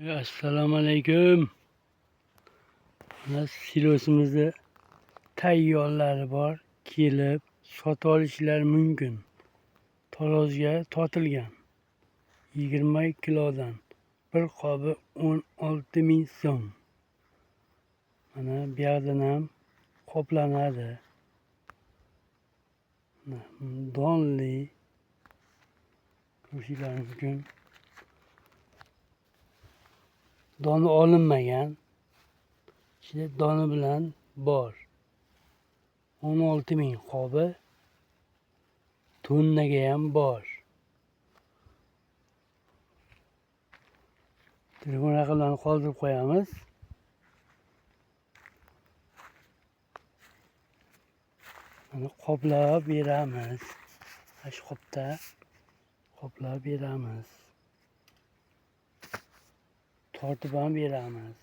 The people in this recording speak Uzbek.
Assalomu alaykum. Mana silosimizda tayyorlari bor. Kelib sotib olishlari mumkin. Tarozga tortilgan. 20 kilodan bir qobi 16.000 so'm. Mana bu yerdan ham qoplanadi. Donli ko'rishingiz mumkin. Doni olinmagan. İçinde doni bilan bor. 16.000 qobi. Tonnaga ham bor. Telefon raqamlarini qoldirib qo'yamiz. Mana qoplab beramiz. Shu qopda qoplab beramiz. Tortib ham beramiz.